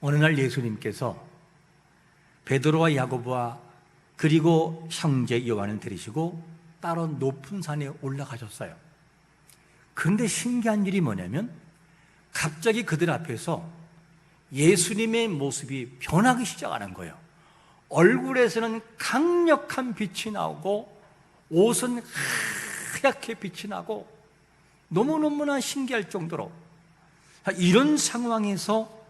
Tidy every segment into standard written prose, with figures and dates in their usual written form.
어느 날 예수님께서 베드로와 야고보와 그리고 형제 요한을 데리시고 따로 높은 산에 올라가셨어요. 그런데 신기한 일이 뭐냐면 갑자기 그들 앞에서 예수님의 모습이 변하기 시작하는 거예요. 얼굴에서는 강력한 빛이 나오고 옷은 하얗게 빛이 나고 너무너무나 신기할 정도로, 이런 상황에서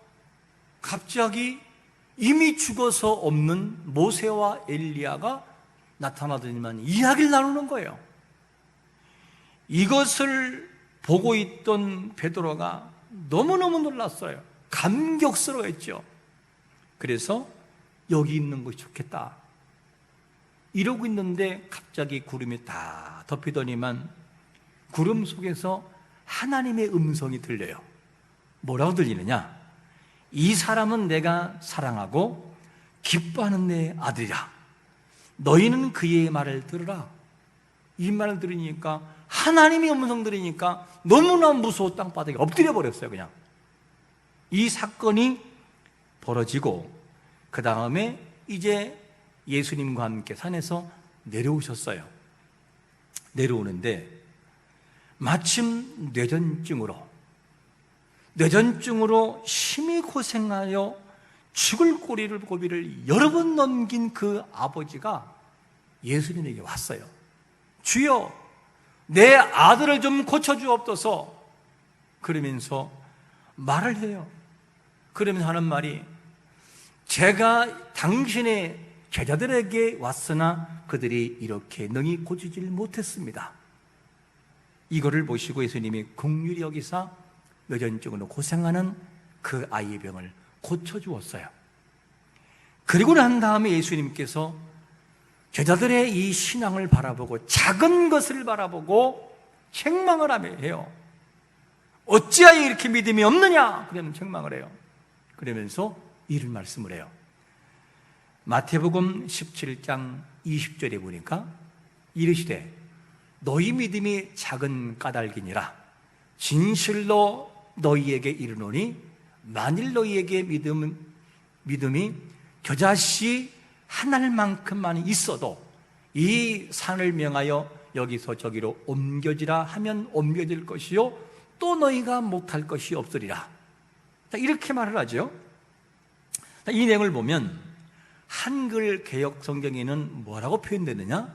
갑자기 이미 죽어서 없는 모세와 엘리야가 나타나더니만 이야기를 나누는 거예요. 이것을 보고 있던 베드로가 너무너무 놀랐어요. 감격스러워했죠. 그래서 여기 있는 것이 좋겠다 이러고 있는데 갑자기 구름이 다 덮이더니만 구름 속에서 하나님의 음성이 들려요. 뭐라고 들리느냐? 이 사람은 내가 사랑하고 기뻐하는 내 아들이라. 너희는 그의 말을 들으라. 이 말을 들으니까, 하나님의 음성 들으니까 너무나 무서워 땅바닥에 엎드려 버렸어요. 그냥 이 사건이 벌어지고 그 다음에 이제 예수님과 함께 산에서 내려오셨어요. 내려오는데 마침 뇌전증으로 심히 고생하여 죽을 고비를 여러 번 넘긴 그 아버지가 예수님에게 왔어요. 주여, 내 아들을 좀 고쳐주옵소서. 그러면서 말을 해요. 그러면서 하는 말이, 제가 당신의 제자들에게 왔으나 그들이 이렇게 능히 고치질 못했습니다. 이거를 보시고 예수님이 긍휼히 여기사 뇌전증으로 고생하는 그 아이의 병을 고쳐주었어요. 그리고 난 다음에 예수님께서 제자들의 이 신앙을 바라보고 작은 것을 바라보고 책망을 해요. 어찌하여 이렇게 믿음이 없느냐? 그러면 책망을 해요. 그러면서 이런 말씀을 해요. 마태복음 17장 20절에 보니까 이르시되 너희 믿음이 작은 까닭이니라. 진실로 너희에게 이르노니 만일 너희에게 믿음이 겨자씨 한 알만큼만 있어도 이 산을 명하여 여기서 저기로 옮겨지라 하면 옮겨질 것이요 또 너희가 못할 것이 없으리라. 이렇게 말을 하죠. 이 내용을 보면 한글 개역 성경에는 뭐라고 표현되느냐?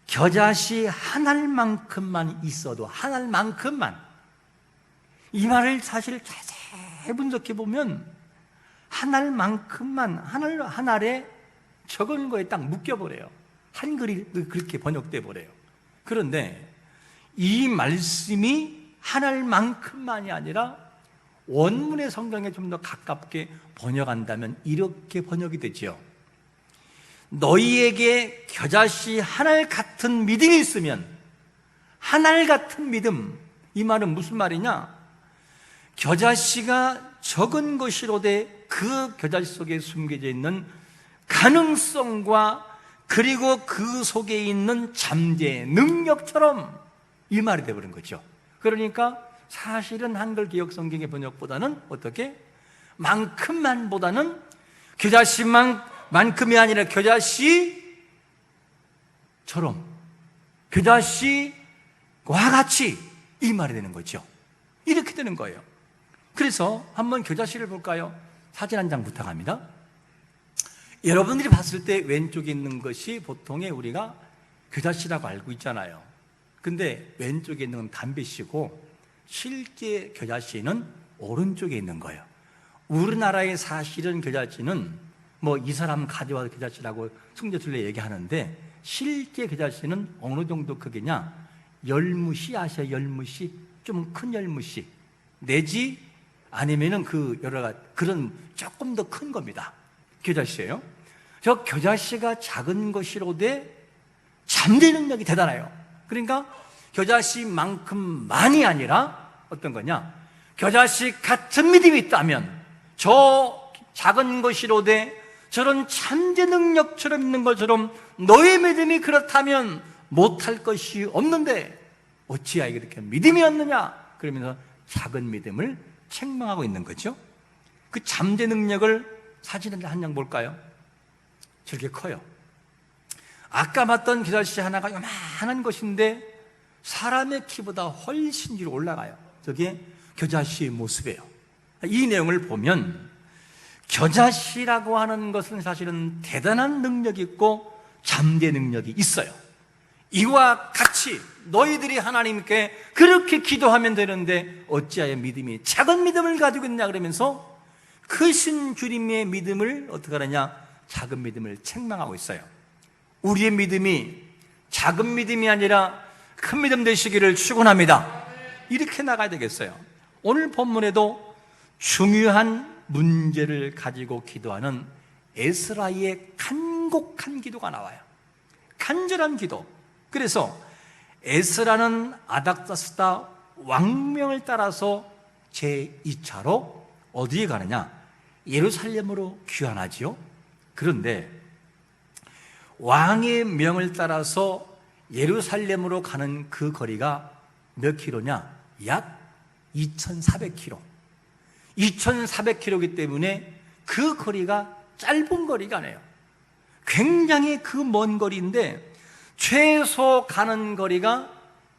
겨자씨 한 알만큼만 있어도, 한 알만큼만. 이 말을 사실 자세히 분석해 보면 한 알만큼만, 한 알에 적은 거에 딱 묶여버려요. 한글이 그렇게 번역돼 버려요. 그런데 이 말씀이 한 알만큼만이 아니라 원문의 성경에 좀 더 가깝게 번역한다면 이렇게 번역이 되죠. 너희에게 겨자씨 한 알 같은 믿음이 있으면, 한 알 같은 믿음, 이 말은 무슨 말이냐? 겨자씨가 적은 것이로되 그 겨자씨 속에 숨겨져 있는 가능성과 그리고 그 속에 있는 잠재의 능력처럼 이 말이 되어버린 거죠. 그러니까 사실은 한글 개역 성경의 번역보다는 어떻게? 만큼만보다는 겨자씨만큼이 아니라 겨자씨처럼, 겨자씨와 같이 이 말이 되는 거죠. 이렇게 되는 거예요. 그래서 한번 겨자씨를 볼까요? 사진 한 장 부탁합니다. 여러분들이 봤을 때 왼쪽에 있는 것이 보통의 우리가 겨자씨라고 알고 있잖아요. 근데 왼쪽에 있는 건 담배씨고 실제 겨자씨는 오른쪽에 있는 거예요. 우리나라의 사실은 겨자씨는 뭐 이 사람 가져와서 겨자씨라고 승려술래 얘기하는데, 실제 겨자씨는 어느 정도 크기냐? 열무씨 아셔? 열무씨? 좀 큰 열무씨 내지 아니면은 그 여러 가지 그런 조금 더 큰 겁니다. 겨자씨예요. 저 겨자씨가 작은 것이로되 잠재 능력이 대단해요. 그러니까 겨자씨만큼만이 아니라 어떤 거냐? 겨자씨 같은 믿음이 있다면 저 작은 것이로되 저런 잠재 능력처럼 있는 것처럼 너의 믿음이 그렇다면 못할 것이 없는데 어찌하여 이렇게 믿음이 없느냐? 그러면서 작은 믿음을 책망하고 있는 거죠. 그 잠재 능력을 사진을 한 장 볼까요? 저렇게 커요. 아까 봤던 겨자씨 하나가 요만한 것인데 사람의 키보다 훨씬 위로 올라가요. 저게 겨자씨의 모습이에요. 이 내용을 보면 겨자씨라고 하는 것은 사실은 대단한 능력이 있고 잠재 능력이 있어요. 이와 같이 너희들이 하나님께 그렇게 기도하면 되는데 어찌하여 믿음이 작은 믿음을 가지고 있냐 그러면서 크신 주님의 믿음을 어떻게 하느냐, 작은 믿음을 책망하고 있어요. 우리의 믿음이 작은 믿음이 아니라 큰 믿음 되시기를 축원합니다. 이렇게 나가야 되겠어요. 오늘 본문에도 중요한 문제를 가지고 기도하는 에스라의 간곡한 기도가 나와요. 간절한 기도. 그래서 에스라는 아닥사스다 왕명을 따라서 제2차로 어디에 가느냐? 예루살렘으로 귀환하지요. 그런데 왕의 명을 따라서 예루살렘으로 가는 그 거리가 몇 킬로냐? 약 2,400km. 2,400km이기 때문에 그 거리가 짧은 거리가 아니에요. 굉장히 그 먼 거리인데 최소 가는 거리가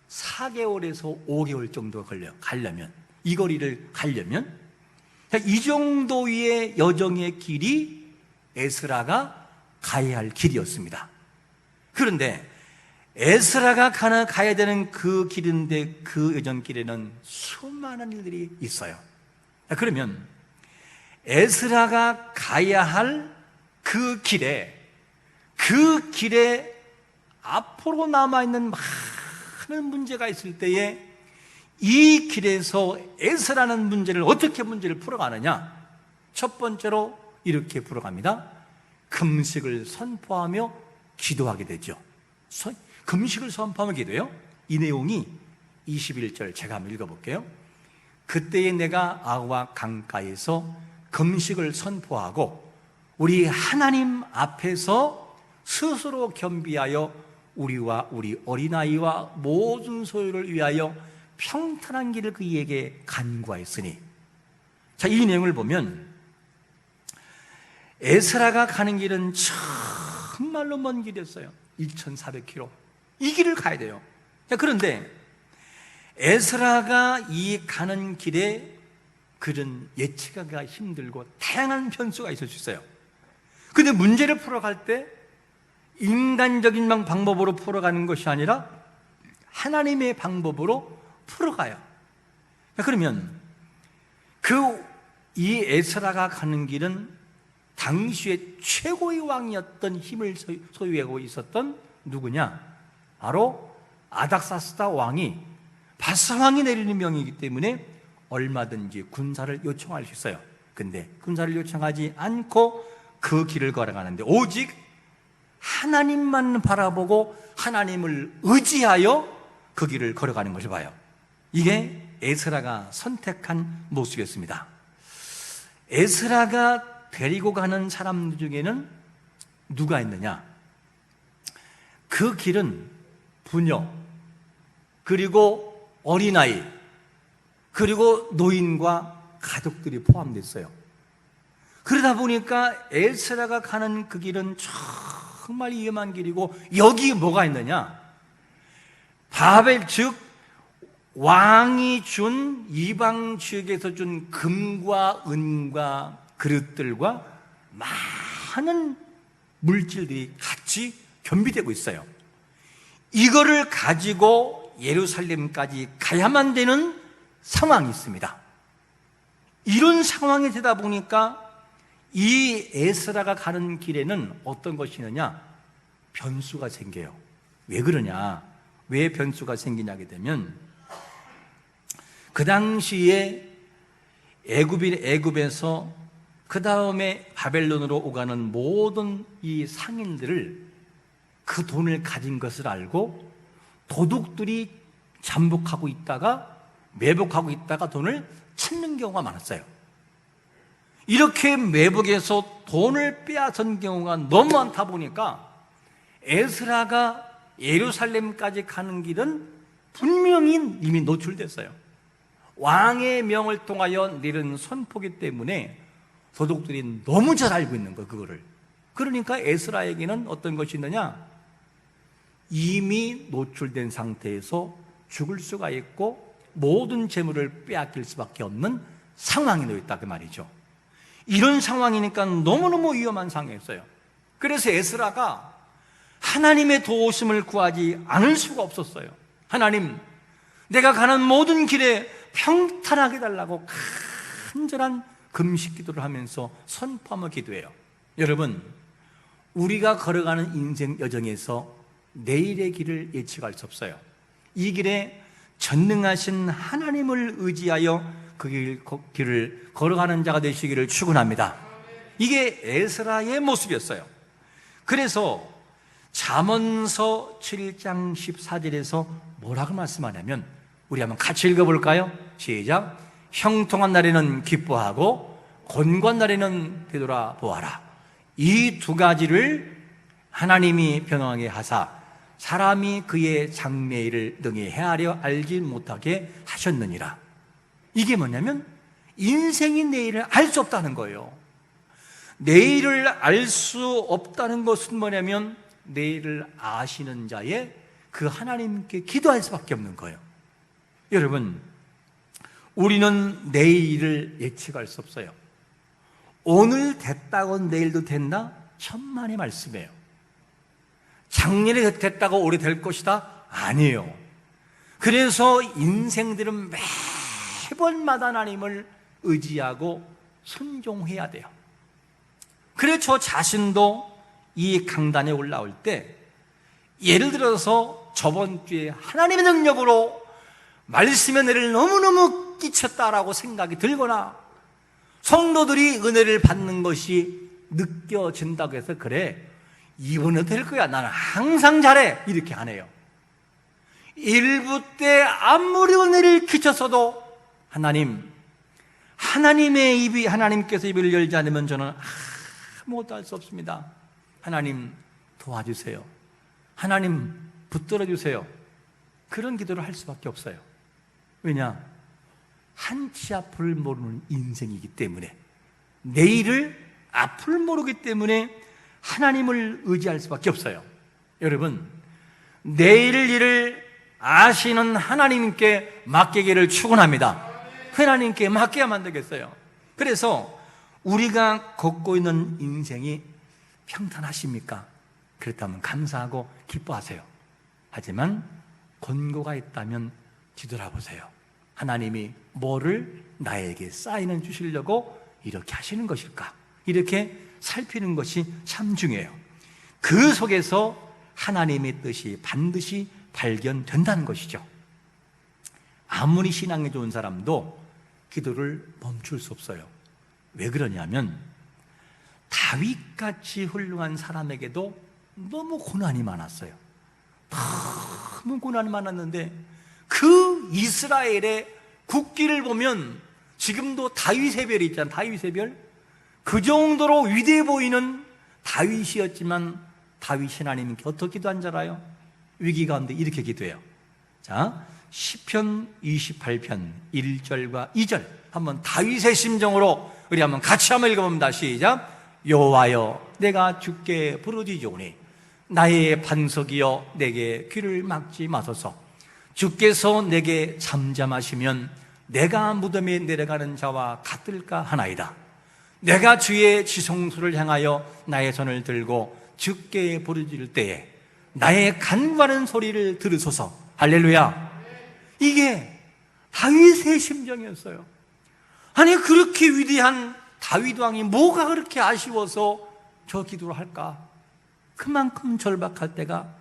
4개월에서 5개월 정도 걸려요. 가려면, 이 거리를 가려면 이 정도의 여정의 길이 에스라가 가야 할 길이었습니다. 그런데 에스라가 가야 되는 그 길인데 그 여정길에는 수많은 일들이 있어요. 그러면 에스라가 가야 할 그 길에 앞으로 남아있는 많은 문제가 있을 때에 이 길에서 에스라는 문제를 어떻게 풀어가느냐? 첫 번째로 이렇게 풀어갑니다. 금식을 선포하며 기도하게 되죠. 금식을 선포하며 기도해요. 이 내용이 21절 제가 한번 읽어볼게요. 그때에 내가 아와 강가에서 금식을 선포하고 우리 하나님 앞에서 스스로 겸비하여 우리와 우리 어린아이와 모든 소유를 위하여 평탄한 길을 그에게 간구하였으니. 자, 이 내용을 보면 에스라가 가는 길은 정말로 먼 길이었어요. 2,400km. 이 길을 가야 돼요. 자, 그런데 에스라가 이 가는 길에 그런 예측하기가 힘들고 다양한 변수가 있을 수 있어요. 근데 문제를 풀어갈 때 인간적인 방법으로 풀어가는 것이 아니라 하나님의 방법으로 풀어가요. 그러면 이 에스라가 가는 길은 당시의 최고의 왕이었던 힘을 소유하고 있었던 누구냐? 바로 아닥사스다 왕이, 바사 왕이 내리는 명이기 때문에 얼마든지 군사를 요청할 수 있어요. 근데 군사를 요청하지 않고 그 길을 걸어가는데 오직 하나님만 바라보고 하나님을 의지하여 그 길을 걸어가는 것을 봐요. 이게 에스라가 선택한 모습이었습니다. 에스라가 데리고 가는 사람들 중에는 누가 있느냐? 그 길은 부녀, 그리고 어린아이, 그리고 노인과 가족들이 포함됐어요. 그러다 보니까 에스라가 가는 그 길은 정말 위험한 길이고, 여기 뭐가 있느냐? 바벨, 즉 왕이 준, 이방 지역에서 준 금과 은과 그릇들과 많은 물질들이 같이 겸비되고 있어요. 이거를 가지고 예루살렘까지 가야만 되는 상황이 있습니다. 이런 상황이 되다 보니까 이 에스라가 가는 길에는 어떤 것이 있느냐? 변수가 생겨요. 왜 그러냐? 왜 변수가 생기냐게 되면, 그 당시에 애굽에서 그 다음에 바벨론으로 오가는 모든 이 상인들을, 그 돈을 가진 것을 알고 도둑들이 잠복하고 있다가 매복하고 있다가 돈을 찾는 경우가 많았어요. 이렇게 매복해서 돈을 빼앗은 경우가 너무 많다 보니까 에스라가 예루살렘까지 가는 길은 분명히 이미 노출됐어요. 왕의 명을 통하여 내린 선포기 때문에 도독들이 너무 잘 알고 있는 거예요, 그거를. 그러니까 에스라에게는 어떤 것이 있느냐? 이미 노출된 상태에서 죽을 수가 있고 모든 재물을 빼앗길 수밖에 없는 상황에 놓여 있다, 그 말이죠. 이런 상황이니까 너무너무 위험한 상황이었어요. 그래서 에스라가 하나님의 도우심을 구하지 않을 수가 없었어요. 하나님, 내가 가는 모든 길에 평탄하게 해달라고 간절한 금식 기도를 하면서 선포하며 기도해요. 여러분, 우리가 걸어가는 인생 여정에서 내일의 길을 예측할 수 없어요. 이 길에 전능하신 하나님을 의지하여 그 길을 걸어가는 자가 되시기를 축원합니다. 이게 에스라의 모습이었어요. 그래서 잠언서 7장 14절에서 뭐라고 말씀하냐면, 우리 한번 같이 읽어볼까요? 시작. 형통한 날에는 기뻐하고 곤고한 날에는 되돌아보아라. 이 두 가지를 하나님이 변화하게 하사 사람이 그의 장래일을 능히 헤아려 알지 못하게 하셨느니라. 이게 뭐냐면 인생이 내일을 알 수 없다는 거예요. 내일을 알 수 없다는 것은 뭐냐면 내일을 아시는 자의 그 하나님께 기도할 수밖에 없는 거예요. 여러분, 우리는 내일을 예측할 수 없어요. 오늘 됐다고 내일도 된다? 천만의 말씀이에요. 작년에 됐다고 올해 될 것이다? 아니에요. 그래서 인생들은 매번마다 하나님을 의지하고 순종해야 돼요. 그래서 저 자신도 이 강단에 올라올 때, 예를 들어서 저번 주에 하나님의 능력으로 말씀의 은혜를 너무너무 끼쳤다라고 생각이 들거나 성도들이 은혜를 받는 것이 느껴진다고 해서 그래, 이번에도 될 거야, 나는 항상 잘해, 이렇게 안 해요. 일부 때 아무리 은혜를 끼쳤어도 하나님의 입이, 하나님께서 입을 열지 않으면 저는 아무것도 할 수 없습니다. 하나님 도와주세요, 하나님 붙들어 주세요. 그런 기도를 할 수밖에 없어요. 왜냐? 한치 앞을 모르는 인생이기 때문에, 내일을 앞을 모르기 때문에 하나님을 의지할 수밖에 없어요. 여러분, 내일 일을 아시는 하나님께 맡기기를 축원합니다. 하나님께 맡겨야만 되겠어요. 그래서 우리가 걷고 있는 인생이 평탄하십니까? 그렇다면 감사하고 기뻐하세요. 하지만 권고가 있다면 뒤돌아보세요. 하나님이 뭐를 나에게 사인을 주시려고 이렇게 하시는 것일까? 이렇게 살피는 것이 참 중요해요. 그 속에서 하나님의 뜻이 반드시 발견된다는 것이죠. 아무리 신앙이 좋은 사람도 기도를 멈출 수 없어요. 왜 그러냐면 다윗같이 훌륭한 사람에게도 너무 고난이 많았어요. 너무 고난이 많았는데 그 이스라엘의 국기를 보면 지금도 다윗의 별이 있잖아요. 다윗의 별. 그 정도로 위대해 보이는 다윗이었지만 다윗이 하나님께 어떻게 기도한 줄 알아요? 위기 가운데 이렇게 기도해요. 자, 시편 28편 1절과 2절 한번 다윗의 심정으로 우리 한번 같이 한번 읽어봅니다. 시작. 여호와여, 내가 주께 부르짖으오니 나의 반석이여 내게 귀를 막지 마소서. 주께서 내게 잠잠하시면 내가 무덤에 내려가는 자와 같을까 하나이다. 내가 주의 지성소를 향하여 나의 손을 들고 주께 부르짖을 때에 나의 간구하는 소리를 들으소서. 할렐루야. 이게 다윗의 심정이었어요. 아니, 그렇게 위대한 다윗 왕이 뭐가 그렇게 아쉬워서 저 기도를 할까? 그만큼 절박할 때가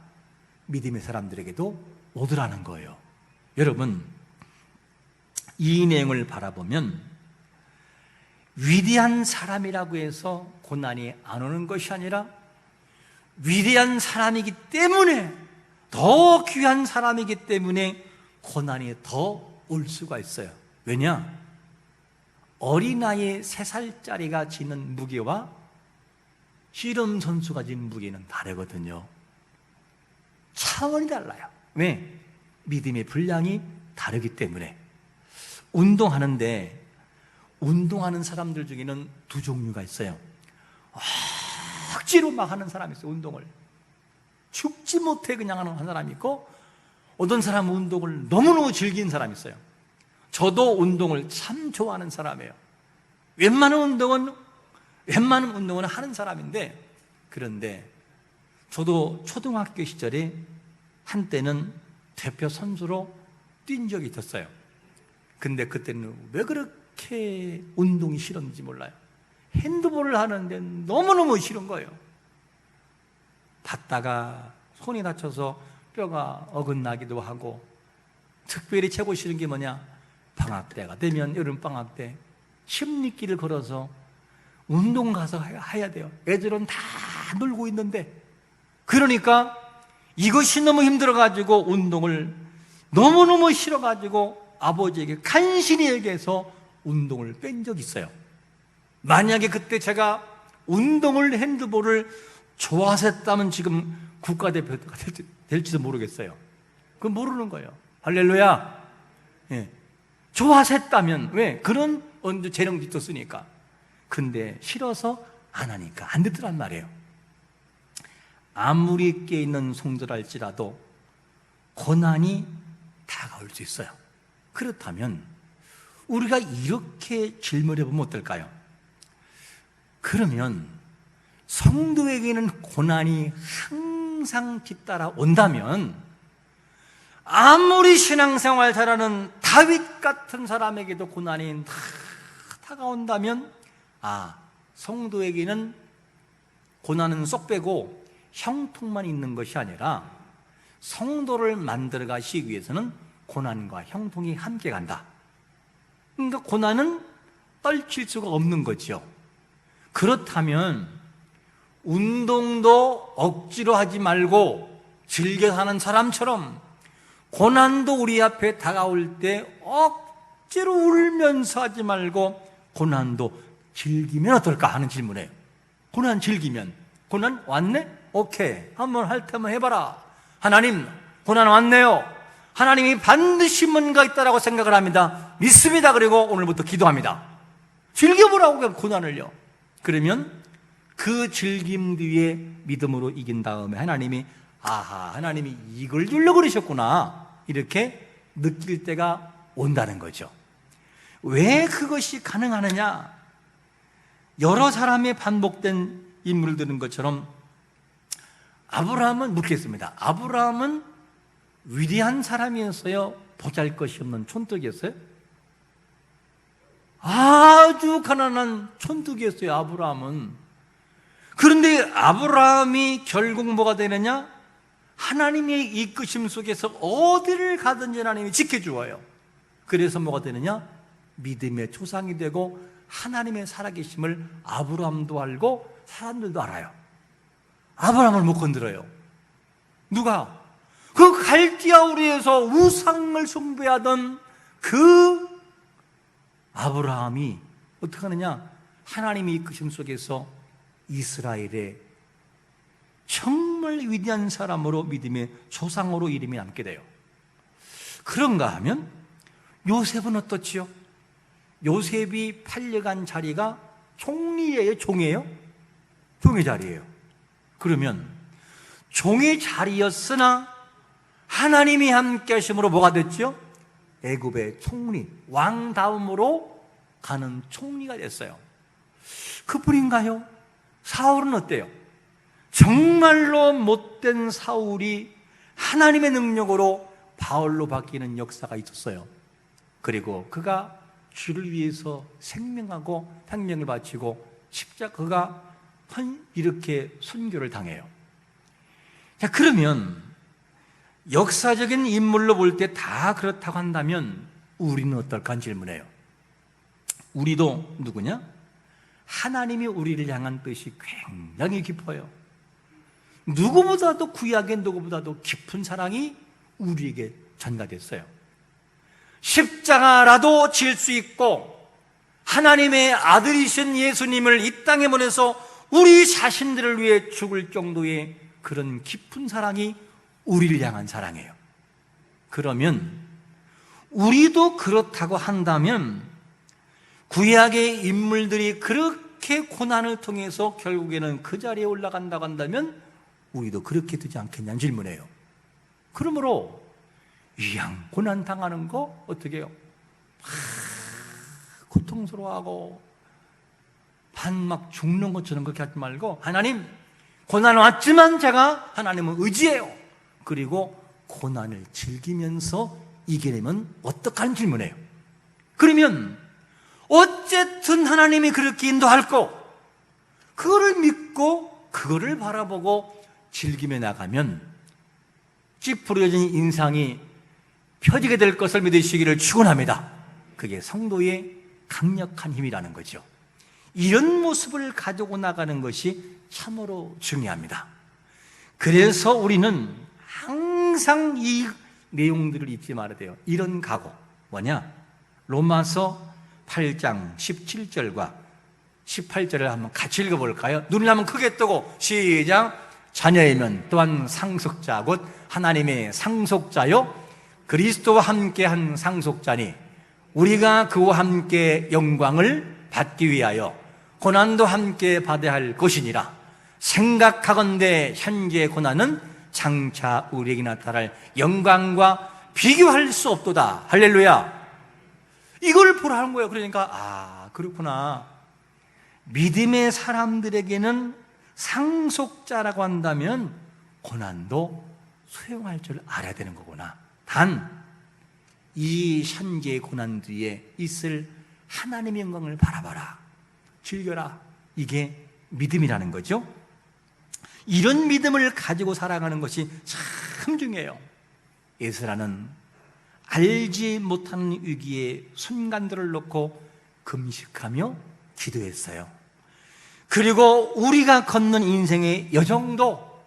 믿음의 사람들에게도 오더라는 거예요. 여러분, 이 내용을 바라보면 위대한 사람이라고 해서 고난이 안 오는 것이 아니라 위대한 사람이기 때문에, 더 귀한 사람이기 때문에 고난이 더 올 수가 있어요. 왜냐? 어린아이 3살짜리가 지는 무게와 씨름 선수가 지는 무게는 다르거든요. 차원이 달라요. 왜? 믿음의 분량이 다르기 때문에. 운동하는데 운동하는 사람들 중에는 두 종류가 있어요. 억지로 막 하는 사람이 있어요. 운동을 죽지 못해 그냥 하는 사람이 있고, 어떤 사람은 운동을 너무너무 즐기는 사람이 있어요. 저도 운동을 참 좋아하는 사람이에요. 웬만한 운동은 하는 사람인데, 그런데 저도 초등학교 시절에 한때는 대표 선수로 뛴 적이 있었어요. 근데 그때는 왜 그렇게 운동이 싫었는지 몰라요. 핸드볼을 하는데 너무너무 싫은 거예요. 받다가 손이 다쳐서 뼈가 어긋나기도 하고, 특별히 최고 싫은 게 뭐냐, 방학 때가 되면, 여름방학 때 십리길을 걸어서 운동 가서 해야 돼요. 애들은 다 놀고 있는데. 그러니까 이것이 너무 힘들어가지고 운동을 너무너무 싫어가지고 아버지에게 간신히 얘기해서 운동을 뺀 적이 있어요. 만약에 그때 제가 운동을, 핸드볼을 좋아했다면 지금 국가대표가 될지도 모르겠어요. 그건 모르는 거예요. 할렐루야. 예. 좋아했다면, 왜? 그런 재능도 있었으니까. 근데 싫어서 안 하니까 안 듣더란 말이에요. 아무리 깨있는 성도랄지라도 고난이 다가올 수 있어요. 그렇다면 우리가 이렇게 질문해 보면 어떨까요? 그러면 성도에게는 고난이 항상 뒤따라 온다면, 아무리 신앙생활 잘하는 다윗 같은 사람에게도 고난이 다가온다면, 성도에게는 고난은 쏙 빼고 형통만 있는 것이 아니라 성도를 만들어 가시기 위해서는 고난과 형통이 함께 간다. 그러니까 고난은 떨칠 수가 없는 거죠. 그렇다면 운동도 억지로 하지 말고 즐겨 하는 사람처럼 고난도 우리 앞에 다가올 때 억지로 울면서 하지 말고 고난도 즐기면 어떨까 하는 질문이에요. 고난 즐기면, 고난 왔네? 오케이, 한번 할 테면 해봐라. 하나님, 고난 왔네요. 하나님이 반드시 뭔가 있다라고 생각을 합니다. 믿습니다. 그리고 오늘부터 기도합니다. 즐겨보라고, 고난을요. 그러면 그 즐김 뒤에 믿음으로 이긴 다음에 하나님이 하나님이 이걸 주려고 그러셨구나, 이렇게 느낄 때가 온다는 거죠. 왜 그것이 가능하느냐? 여러 사람의 반복된 인물을 드는 것처럼 아브라함은 묻겠습니다. 아브라함은 위대한 사람이었어요? 보잘것이 없는 촌뜨기였어요? 아주 가난한 촌뜨기였어요, 아브라함은. 그런데 아브라함이 결국 뭐가 되느냐? 하나님의 이끄심 속에서 어디를 가든지 하나님이 지켜주어요. 그래서 뭐가 되느냐? 믿음의 조상이 되고 하나님의 살아계심을 아브라함도 알고 사람들도 알아요. 아브라함을 못 건드려요. 누가? 그 갈대아 우리에서 우상을 숭배하던 그 아브라함이 어떻게 하느냐? 하나님의 이끄심 속에서 이스라엘의 정말 위대한 사람으로, 믿음의 조상으로 이름이 남게 돼요. 그런가 하면 요셉은 어떻지요? 요셉이 팔려간 자리가 총리예요? 종이에요? 종의 자리예요. 그러면 종의 자리였으나 하나님이 함께 하심으로 뭐가 됐죠? 애굽의 총리, 왕 다음으로 가는 총리가 됐어요. 그뿐인가요? 사울은 어때요? 정말로 못된 사울이 하나님의 능력으로 바울로 바뀌는 역사가 있었어요. 그리고 그가 주를 위해서 생명하고 생명을 바치고 십자가가 이렇게 순교를 당해요. 자, 그러면 역사적인 인물로 볼 때 다 그렇다고 한다면 우리는 어떨까 하는 질문이에요. 우리도 누구냐? 하나님이 우리를 향한 뜻이 굉장히 깊어요. 누구보다도, 구약의 누구보다도 깊은 사랑이 우리에게 전가됐어요. 십자가라도 질 수 있고 하나님의 아들이신 예수님을 이 땅에 보내서 우리 자신들을 위해 죽을 정도의 그런 깊은 사랑이 우리를 향한 사랑이에요. 그러면 우리도 그렇다고 한다면 구약의 인물들이 그렇게 고난을 통해서 결국에는 그 자리에 올라간다고 한다면 우리도 그렇게 되지 않겠냐는 질문이에요. 그러므로 이양 고난 당하는 거 어떻게 해요? 고통스러워하고 막 죽는 것처럼 그렇게 하지 말고, 하나님 고난 왔지만 제가 하나님을 의지해요. 그리고 고난을 즐기면서 이기려면 어떡하는 질문이에요. 그러면 어쨌든 하나님이 그렇게 인도할 거, 그거를 믿고 그거를 바라보고 즐기며 나가면 찌푸려진 인상이 펴지게 될 것을 믿으시기를 축원합니다. 그게 성도의 강력한 힘이라는 거죠. 이런 모습을 가지고 나가는 것이 참으로 중요합니다. 그래서 우리는 항상 이 내용들을 잊지 말아야 돼요. 이런 각오, 뭐냐? 로마서 8장 17절과 18절을 한번 같이 읽어볼까요? 눈을 한번 크게 뜨고 시작. 자녀이면 또한 상속자 곧 하나님의 상속자요 그리스도와 함께한 상속자니 우리가 그와 함께 영광을 받기 위하여 고난도 함께 받아야 할 것이니라. 생각하건대 현재의 고난은 장차 우리에게 나타날 영광과 비교할 수 없도다. 할렐루야. 이걸 보라는 거예요. 그러니까 그렇구나. 믿음의 사람들에게는 상속자라고 한다면 고난도 수용할 줄 알아야 되는 거구나. 단 이 현재의 고난 뒤에 있을 하나님의 영광을 바라봐라, 즐겨라. 이게 믿음이라는 거죠. 이런 믿음을 가지고 살아가는 것이 참 중요해요. 에스라는 알지 못하는 위기의 순간들을 놓고 금식하며 기도했어요. 그리고 우리가 걷는 인생의 여정도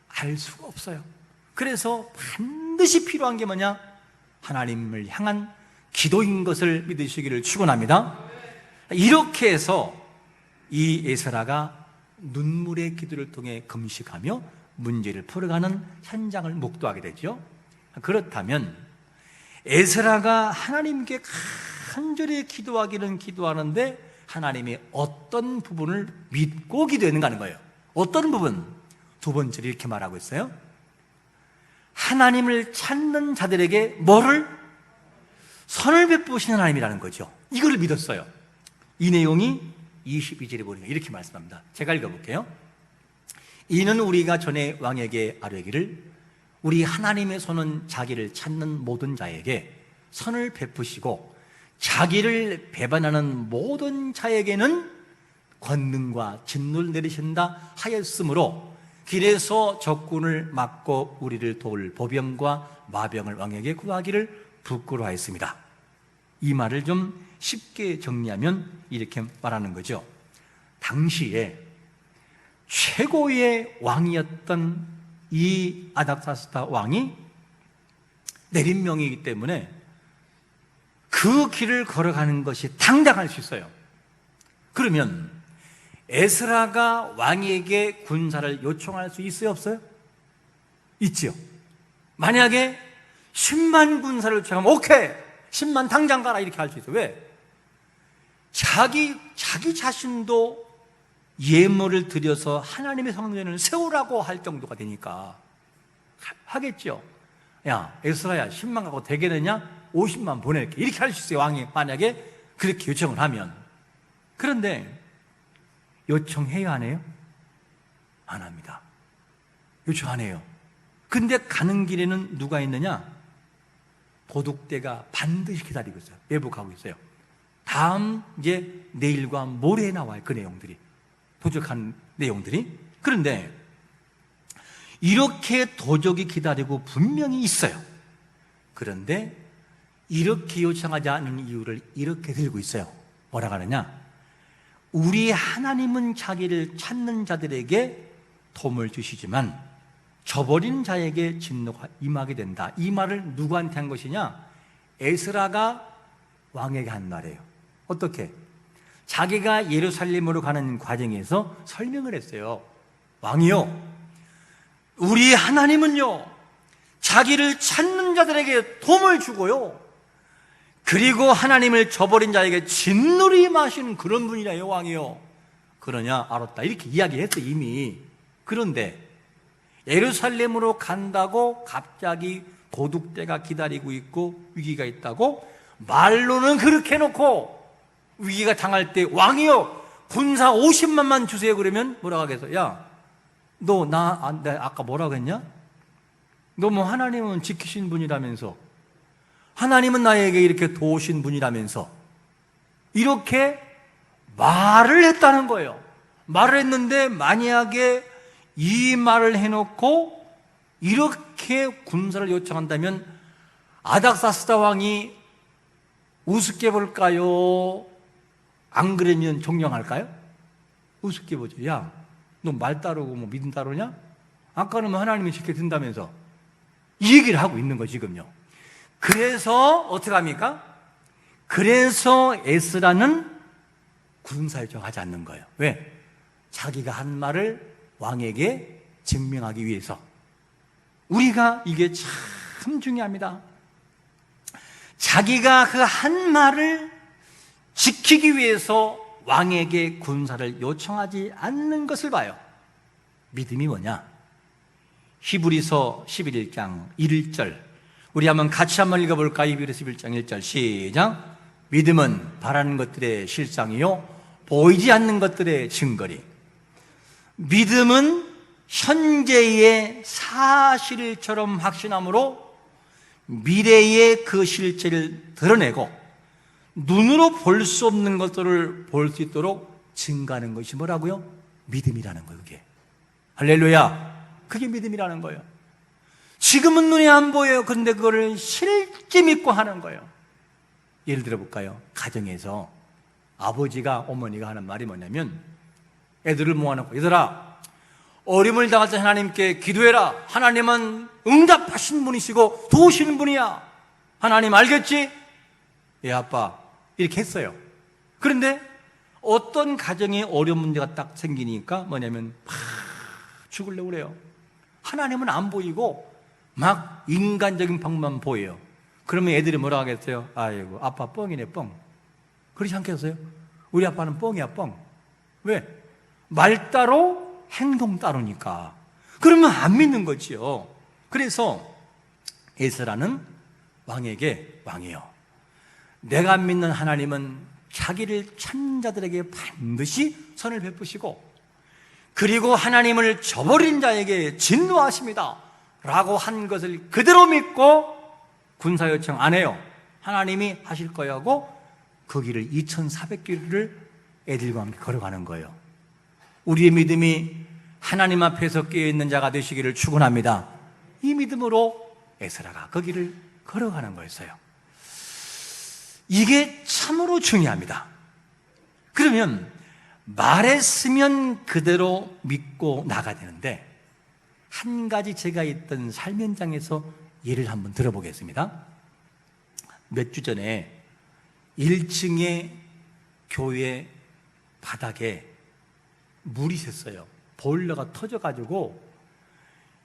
알 수가 없어요. 그래서 반드시 필요한 게 뭐냐? 하나님을 향한 기도인 것을 믿으시기를 축원합니다. 이렇게 해서 이 에스라가 눈물의 기도를 통해 금식하며 문제를 풀어가는 현장을 목도하게 되죠. 그렇다면 에스라가 하나님께 간절히 기도하기는 기도하는데 하나님이 어떤 부분을 믿고 기도했는가 하는 거예요. 어떤 부분? 두 번째로 이렇게 말하고 있어요. 하나님을 찾는 자들에게 뭐를? 선을 베푸시는 하나님이라는 거죠. 이걸 믿었어요. 이 내용이 22절에 보니까 이렇게 말씀합니다. 제가 읽어볼게요. 이는 우리가 전에 왕에게 아뢰기를 우리 하나님의 손은 자기를 찾는 모든 자에게 선을 베푸시고 자기를 배반하는 모든 자에게는 권능과 진노를 내리신다 하였으므로 길에서 적군을 막고 우리를 도울 보병과 마병을 왕에게 구하기를 부끄러워하였습니다. 이 말을 좀 쉽게 정리하면 이렇게 말하는 거죠. 당시에 최고의 왕이었던 이 아닥사스다 왕이 내린 명이기 때문에 그 길을 걸어가는 것이 당당할 수 있어요. 그러면 에스라가 왕에게 군사를 요청할 수 있어요, 없어요? 있지요. 만약에 10만 군사를 요청하면 오케이, 10만 당장 가라 이렇게 할 수 있어요. 왜? 자기 자신도 예물을 드려서 하나님의 성전을 세우라고 할 정도가 되니까 하겠죠. 야, 에스라야 10만 갖고 되겠느냐? 50만 보낼게 이렇게 할 수 있어요. 왕이 만약에 그렇게 요청을 하면. 그런데 요청해요, 안 해요? 안 합니다. 요청 안 해요. 근데 가는 길에는 누가 있느냐? 도둑대가 반드시 기다리고 있어요. 매복하고 있어요. 다음 이제 내일과 모레에 나와요. 그 내용들이, 도적한 내용들이. 그런데 이렇게 도적이 기다리고 분명히 있어요. 그런데 이렇게 요청하지 않는 이유를 이렇게 들고 있어요. 뭐라고 하느냐? 우리 하나님은 자기를 찾는 자들에게 도움을 주시지만 저버린 자에게 진노가 임하게 된다. 이 말을 누구한테 한 것이냐? 에스라가 왕에게 한 말이에요. 어떻게? 자기가 예루살렘으로 가는 과정에서 설명을 했어요. 왕이요, 우리 하나님은요 자기를 찾는 자들에게 도움을 주고요 그리고 하나님을 저버린 자에게 진노림하시는 그런 분이라 여호와이요. 그러냐? 알았다. 이렇게 이야기했어 이미. 그런데 예루살렘으로 간다고 갑자기 도둑대가 기다리고 있고 위기가 있다고 말로는 그렇게 해놓고 위기가 당할 때 왕이요 군사 50만만 주세요 그러면 뭐라고 하겠어? 야, 너 내가 아까 뭐라고 했냐? 너 뭐 하나님은 지키신 분이라면서, 하나님은 나에게 이렇게 도우신 분이라면서 이렇게 말을 했다는 거예요. 말을 했는데 만약에 이 말을 해놓고 이렇게 군사를 요청한다면 아닥사스다 왕이 우습게 볼까요? 안 그러면 존경할까요? 우습게 보죠. 야, 너 말 따르고 뭐 믿음 따르냐? 아까는 뭐 하나님이 지켜준다면서 이 얘기를 하고 있는 거 지금요. 그래서 어떻게 합니까? 그래서 에스라는 군사 요청하지 않는 거예요. 왜? 자기가 한 말을 왕에게 증명하기 위해서. 우리가 이게 참 중요합니다. 자기가 그 한 말을 지키기 위해서 왕에게 군사를 요청하지 않는 것을 봐요. 믿음이 뭐냐? 히브리서 11장 1절 우리 한번 같이 한번 읽어볼까요? 히브리서 11장 1절 시작. 믿음은 바라는 것들의 실상이요 보이지 않는 것들의 증거리. 믿음은 현재의 사실처럼 확신함으로 미래의 그 실체를 드러내고 눈으로 볼 수 없는 것들을 볼 수 있도록 증가하는 것이 뭐라고요? 믿음이라는 거예요. 그게 할렐루야. 그게 믿음이라는 거예요. 지금은 눈에 안 보여요. 그런데 그거를 실제 믿고 하는 거예요. 예를 들어 볼까요? 가정에서 아버지가 어머니가 하는 말이 뭐냐면 애들을 모아놓고 얘들아 어림을 당할 때 하나님께 기도해라. 하나님은 응답하신 분이시고 도우시는 분이야. 하나님 알겠지? 예 아빠 이렇게 했어요. 그런데 어떤 가정에 어려운 문제가 딱 생기니까 뭐냐면 막 죽으려고 그래요. 하나님은 안 보이고 막 인간적인 방법만 보여요. 그러면 애들이 뭐라 하겠어요? 아이고 아빠 뻥이네 뻥. 그렇지 않겠어요? 우리 아빠는 뻥이야 뻥. 왜? 말 따로 행동 따로니까. 그러면 안 믿는 거지요. 그래서 에스라는 왕에게 왕이요 내가 믿는 하나님은 자기를 찾는 자들에게 반드시 선을 베푸시고 그리고 하나님을 저버린 자에게 진노하십니다 라고 한 것을 그대로 믿고 군사 요청 안 해요. 하나님이 하실 거야 하고 그 길을 2400km를 애들과 함께 걸어가는 거예요. 우리의 믿음이 하나님 앞에서 깨어있는 자가 되시기를 축원합니다. 이 믿음으로 에스라가 그 길을 걸어가는 거였어요. 이게 참으로 중요합니다. 그러면 말했으면 그대로 믿고 나가야 되는데 한 가지 제가 있던 삶 현장에서 예를 한번 들어보겠습니다. 몇 주 전에 1층의 교회 바닥에 물이 샜어요. 보일러가 터져가지고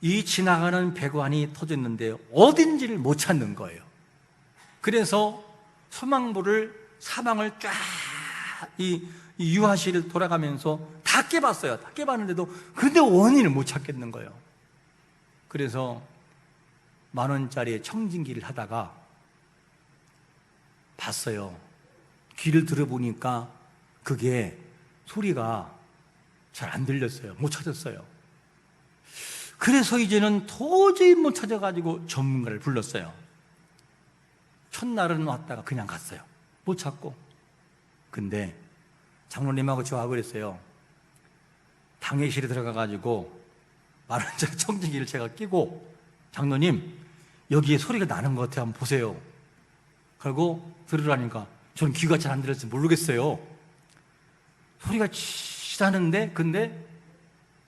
이 지나가는 배관이 터졌는데 어딘지를 못 찾는 거예요. 그래서 소방부를 사방을 쫙 이 유화실을 돌아가면서 다 깨봤어요. 다 깨봤는데도 근데 원인을 못 찾겠는 거예요. 그래서 10,000원짜리 청진기를 하다가 봤어요. 귀를 들어보니까 그게 소리가 잘 안 들렸어요. 못 찾았어요. 그래서 이제는 도저히 못 찾아가지고 전문가를 불렀어요. 첫날은 왔다가 그냥 갔어요. 못 찾고. 근데 장로님하고 저하고 그랬어요. 당회실에 들어가가지고 10,000원짜리 청진기를 제가 끼고 장로님 여기에 소리가 나는 것 같아요. 한번 보세요. 그리고 들으라니까 저는 귀가 잘 안 들려서 모르겠어요. 소리가 치다는데 근데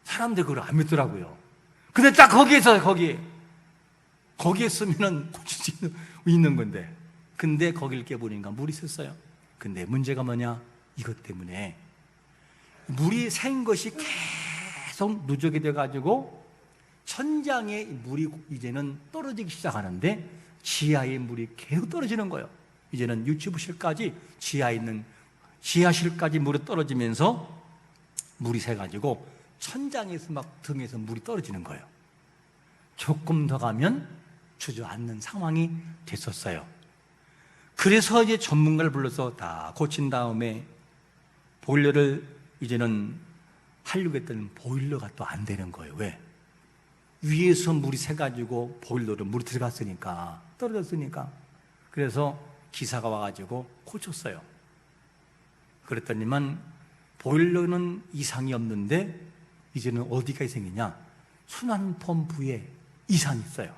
사람들 그걸 안 믿더라고요. 근데 딱 거기에서 거기에 쓰면은 고칠 수 있는 건데 근데 거길 깨보니까 물이 샜어요. 근데 문제가 뭐냐? 이것 때문에 물이 샌 것이 계속 누적이 돼가지고 천장에 물이 이제는 떨어지기 시작하는데 지하의 물이 계속 떨어지는 거예요. 이제는 유치부실까지 지하실까지 물이 떨어지면서 물이 새가지고 천장에서 막 등에서 물이 떨어지는 거예요. 조금 더 가면 주저앉는 상황이 됐었어요. 그래서 이제 전문가를 불러서 다 고친 다음에 보일러를 이제는 하려고 했더니 보일러가 또 안 되는 거예요. 왜? 위에서 물이 새가지고 보일러로 물이 들어갔으니까, 떨어졌으니까. 그래서 기사가 와가지고 고쳤어요. 그랬더니만 보일러는 이상이 없는데 이제는 어디가 이상이냐? 순환 펌프에 이상이 있어요.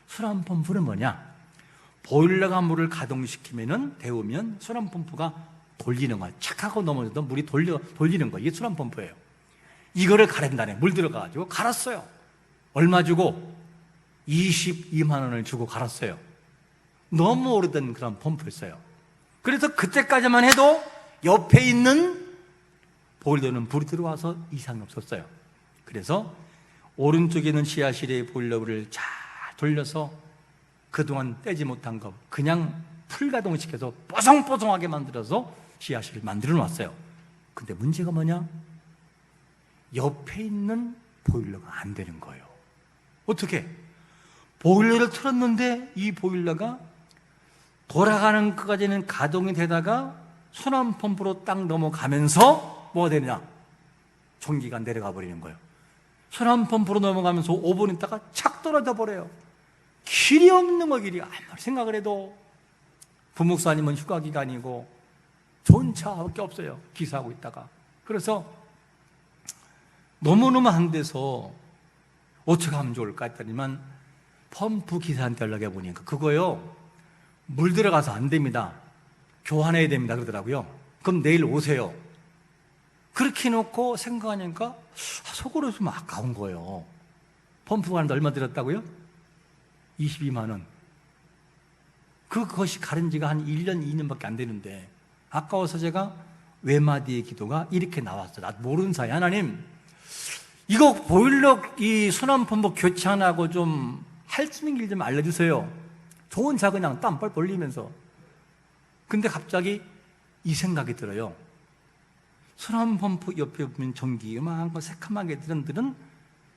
순환 펌프는 뭐냐? 보일러가 물을 가동시키면은 데우면 순환 펌프가 돌리는 거야. 착 하고 넘어져도 물이 돌리는 거야. 이게 순환 펌프예요. 이거를 갈았다네. 물 들어가가지고 갈았어요. 얼마 주고? 22만 원을 주고 갈았어요. 너무 오래된 그런 펌프였어요. 그래서 그때까지만 해도 옆에 있는 보일러는 불이 들어와서 이상이 없었어요. 그래서 오른쪽에 있는 지하실의 보일러를 잘 돌려서 그동안 떼지 못한 거 그냥 풀가동시켜서 뽀송뽀송하게 만들어서 지하실을 만들어 놨어요. 근데 문제가 뭐냐? 옆에 있는 보일러가 안 되는 거예요. 어떻게? 보일러를 틀었는데 이 보일러가 돌아가는 것까지는 가동이 되다가 순환 펌프로 딱 넘어가면서 뭐가 되느냐? 전기가 내려가 버리는 거예요. 순환 펌프로 넘어가면서 5분 있다가 착 떨어져 버려요. 길이 없는 거, 길이. 아무리 생각을 해도 부목사 아니면 휴가 기간이고 좋은 차밖에 없어요. 기사하고 있다가. 그래서 너무너무 안 돼서 어떻게 하면 좋을까 했더니만 펌프 기사한테 연락해 보니까 그거요, 물 들어가서 안 됩니다. 교환해야 됩니다. 그러더라고요. 그럼 내일 오세요. 그렇게 해놓고 생각하니까 속으로 좀 아까운 거예요. 펌프 가는데 얼마 들었다고요? 22만 원. 그것이 가른 지가 한 1년, 2년밖에 안 되는데 아까워서 제가 외마디의 기도가 이렇게 나왔어요. 나 모르는 사이, 하나님, 이거 보일러 이 순환 펌프 교체하고 좀 할 수 있는 길 좀 알려주세요. 좋은 차 그냥 땀 뻘뻘 흘리면서. 근데 갑자기 이 생각이 들어요. 순환 펌프 옆에 보면 전기 요만한 새카맣게 드는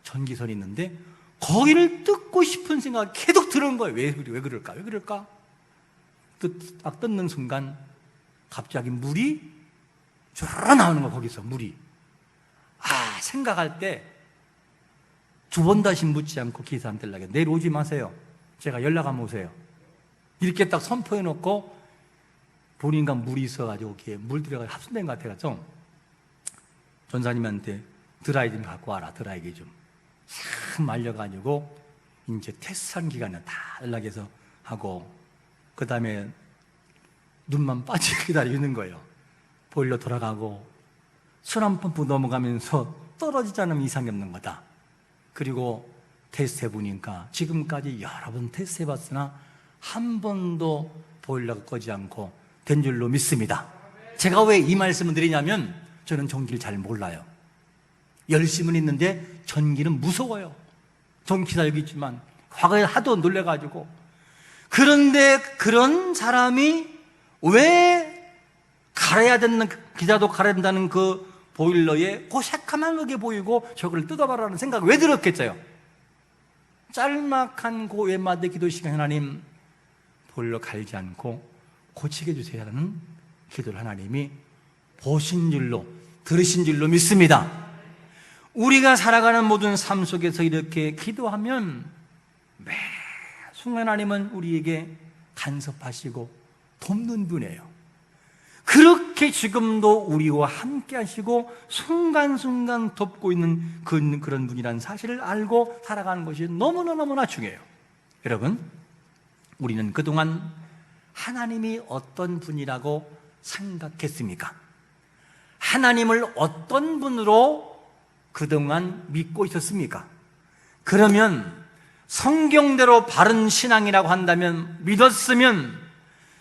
전기선이 있는데 거기를 뜯고 싶은 생각이 계속 드는 거예요. 왜 그럴까? 왜 그럴까? 딱 뜯는 순간 갑자기 물이 쫙 나오는 거예요. 거기서 물이. 생각할 때 두 번 다시 묻지 않고 기사한테 연락해. 내일 오지 마세요. 제가 연락하면 오세요. 이렇게 딱 선포해 놓고 보니까 물이 있어가지고 거기에 물 들어가 합선된 것 같아가지고 전사님한테 드라이 좀 갖고 와라. 드라이기 좀 싹 말려가지고 이제 테스트한 기간에 다 연락해서 하고, 그 다음에 눈만 빠지게 기다리고 있는 거예요. 보일러 돌아가고 순환 펌프 넘어가면서 떨어지지 않으면 이상이 없는 거다. 그리고 테스트 해보니까 지금까지 여러 번 테스트 해봤으나 한 번도 보일러가 꺼지 않고 된 줄로 믿습니다. 제가 왜 이 말씀을 드리냐면 저는 전기를 잘 몰라요. 열심은 있는데 전기는 무서워요. 전기사 여기 있지만 과거에 하도 놀래가지고. 그런데 그런 사람이 왜 갈아야 되는, 기자도 갈아야 된다는 그 보일러에 그 새카만 거게 보이고 저걸 뜯어봐라는 생각이 왜 들었겠어요? 짤막한 그 외마디 기도 시간, 하나님 보일러 갈지 않고 고치게 해주세요 하는 기도를 하나님이 보신 줄로, 들으신 줄로 믿습니다. 우리가 살아가는 모든 삶 속에서 이렇게 기도하면 매 순간 하나님은 우리에게 간섭하시고 돕는 분이에요. 그렇게 지금도 우리와 함께 하시고 순간순간 돕고 있는 그런 분이라는 사실을 알고 살아가는 것이 너무나 중요해요. 여러분, 우리는 그동안 하나님이 어떤 분이라고 생각했습니까? 하나님을 어떤 분으로 그동안 믿고 있었습니까? 그러면 성경대로 바른 신앙이라고 한다면, 믿었으면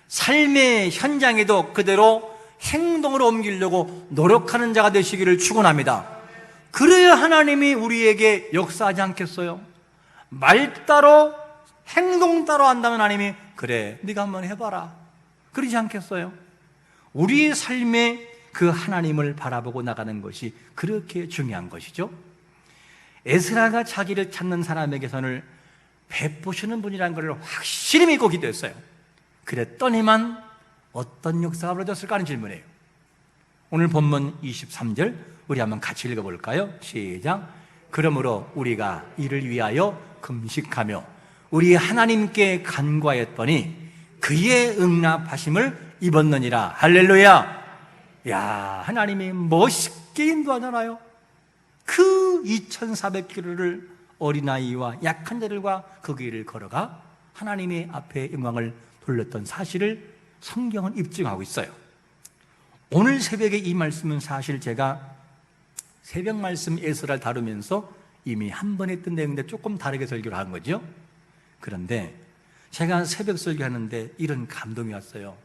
삶의 현장에도 그대로 행동으로 옮기려고 노력하는 자가 되시기를 축원합니다. 그래야 하나님이 우리에게 역사하지 않겠어요? 말 따로 행동 따로 한다면 하나님이 그래 네가 한번 해봐라, 그러지 않겠어요? 우리의 삶에 그 하나님을 바라보고 나가는 것이 그렇게 중요한 것이죠. 에스라가 자기를 찾는 사람에게서는 베푸시는 분이라는 것을 확실히 믿고 기도했어요. 그랬더니만 어떤 역사가 벌어졌을까 하는 질문이에요. 오늘 본문 23절 우리 한번 같이 읽어볼까요? 시작. 그러므로 우리가 이를 위하여 금식하며 우리 하나님께 간구하였더니 그의 응답하심을 입었느니라. 할렐루야. 야, 하나님이 멋있게 인도하잖아요. 그 2400km를 어린아이와 약한 자들과 그 길을 걸어가 하나님의 앞에 영광을 돌렸던 사실을 성경은 입증하고 있어요. 오늘 새벽에 이 말씀은 사실 제가 새벽 말씀 에스라를 다루면서 이미 한 번 했던 내용인데 조금 다르게 설교를 한 거죠. 그런데 제가 새벽 설교하는데 이런 감동이 왔어요.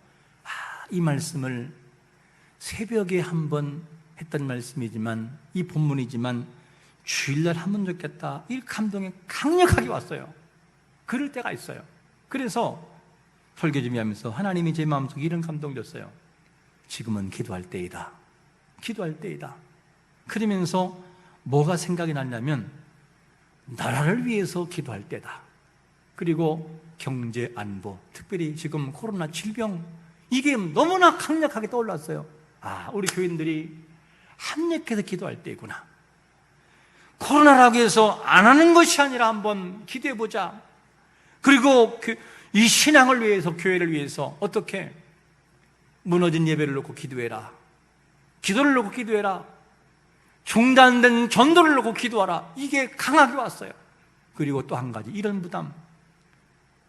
이 말씀을 새벽에 한 번 했던 말씀이지만, 이 본문이지만 주일날 하면 좋겠다, 이 감동이 강력하게 왔어요. 그럴 때가 있어요. 그래서 설교 준비하면서 하나님이 제 마음속에 이런 감동 줬어요. 지금은 기도할 때이다. 기도할 때이다. 그러면서 뭐가 생각이 났냐면 나라를 위해서 기도할 때다. 그리고 경제 안보, 특별히 지금 코로나 질병, 이게 너무나 강력하게 떠올랐어요. 우리 교인들이 합력해서 기도할 때이구나. 코로나라고 해서 안 하는 것이 아니라 한번 기도해보자. 그리고 이 신앙을 위해서, 교회를 위해서 어떻게 무너진 예배를 놓고 기도해라. 기도를 놓고 기도해라. 중단된 전도를 놓고 기도하라. 이게 강하게 왔어요. 그리고 또 한 가지, 이런 부담.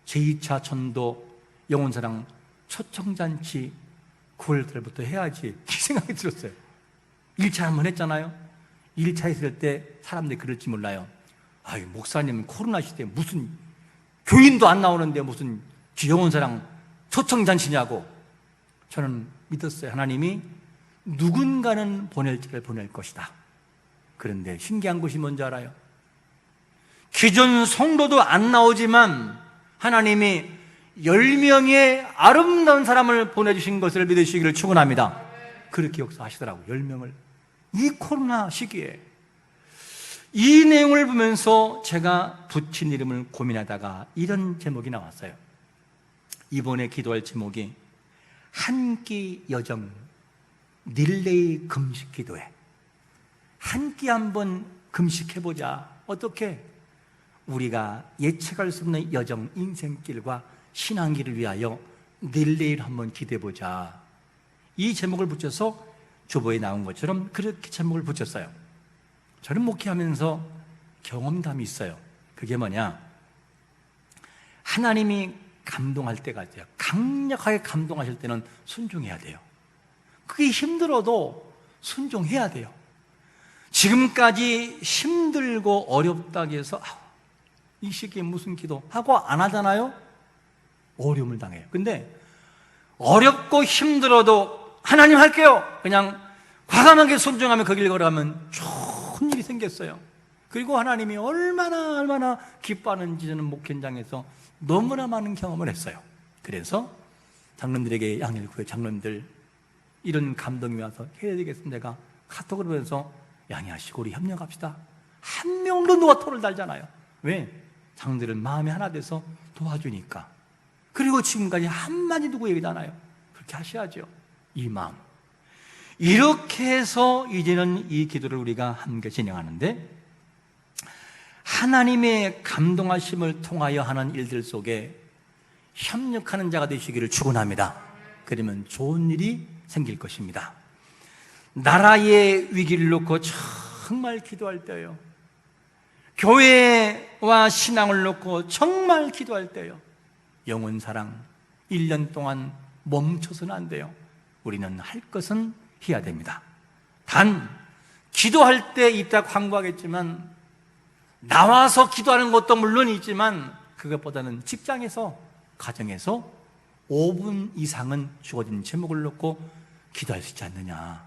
제2차 전도 영혼사랑 초청잔치 9월달부터 해야지, 이 생각이 들었어요. 1차 한번 했잖아요. 1차 했을 때 사람들이 그럴지 몰라요. 목사님 코로나 시대에 무슨 교인도 안 나오는데 무슨 영혼사랑 초청잔치냐고. 저는 믿었어요. 하나님이 누군가는 보낼지를 보낼 것이다. 그런데 신기한 것이 뭔지 알아요? 기존 성도도 안 나오지만 하나님이 10명의 아름다운 사람을 보내주신 것을 믿으시기를 축원합니다. 그렇게 역사하시더라고요. 10명을. 이 코로나 시기에 이 내용을 보면서 제가 붙인 이름을 고민하다가 이런 제목이 나왔어요. 이번에 기도할 제목이 한 끼 여정 릴레이 금식 기도회. 한 끼 한번 금식해보자. 어떻게? 우리가 예측할 수 없는 여정, 인생길과 신앙길을 위하여 릴레이를 한번 기대해보자. 이 제목을 붙여서 주보에 나온 것처럼 그렇게 제목을 붙였어요. 저는 목회하면서 경험담이 있어요. 그게 뭐냐? 하나님이 감동할 때가 있어요. 강력하게 감동하실 때는 순종해야 돼요. 그게 힘들어도 순종해야 돼요. 지금까지 힘들고 어렵다고 해서 이 시기에 무슨 기도 하고 안 하잖아요? 어려움을 당해요. 근데 어렵고 힘들어도 하나님 할게요. 그냥 과감하게 순종하면 그 길 걸어가면 좋은 일이 생겼어요. 그리고 하나님이 얼마나 기뻐하는지 저는 목회 현장에서 너무나 많은 경험을 했어요. 그래서 장로님들에게, 양일교회 장로님들 이런 감동이 와서 해야 되겠습니다. 내가 카톡을 보면서 양해하시고 우리 협력합시다. 한 명도 누가 토를 달잖아요. 왜? 장로들은 마음이 하나 돼서 도와주니까. 그리고 지금까지 한마디 누구 얘기도 안 해요. 그렇게 하셔야죠. 이 마음. 이렇게 해서 이제는 이 기도를 우리가 함께 진행하는데, 하나님의 감동하심을 통하여 하는 일들 속에 협력하는 자가 되시기를 축원합니다. 그러면 좋은 일이 생길 것입니다. 나라의 위기를 놓고 정말 기도할 때요, 교회와 신앙을 놓고 정말 기도할 때요, 영혼사랑 1년 동안 멈춰서는 안 돼요. 우리는 할 것은 해야 됩니다. 단 기도할 때 이따 광고하겠지만, 나와서 기도하는 것도 물론 있지만 그것보다는 직장에서, 가정에서 5분 이상은 주어진 제목을 놓고 기도할 수 있지 않느냐.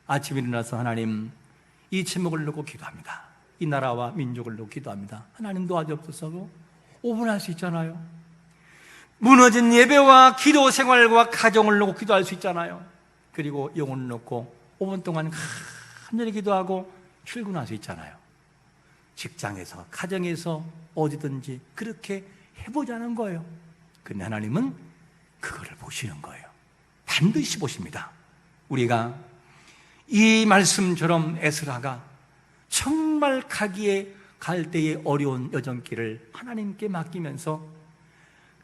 아침에 일어나서 하나님, 이 제목을 놓고 기도합니다. 이 나라와 민족을 놓고 기도합니다. 하나님 도와주옵소서. 5분 할 수 있잖아요. 무너진 예배와 기도 생활과 가정을 놓고 기도할 수 있잖아요. 그리고 영혼을 놓고 5분 동안 간절히 기도하고 출근할 수 있잖아요. 직장에서, 가정에서, 어디든지 그렇게 해보자는 거예요. 근데 하나님은 그거를 보시는 거예요. 반드시 보십니다. 우리가 이 말씀처럼 에스라가 정말 가기에 갈 때의 어려운 여정길을 하나님께 맡기면서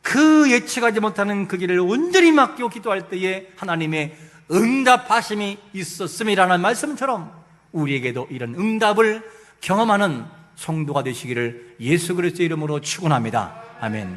그 예측하지 못하는 그 길을 온전히 맡기고 기도할 때에 하나님의 응답하심이 있었음이라는 말씀처럼 우리에게도 이런 응답을 경험하는 성도가 되시기를 예수 그리스도의 이름으로 축원합니다. 아멘.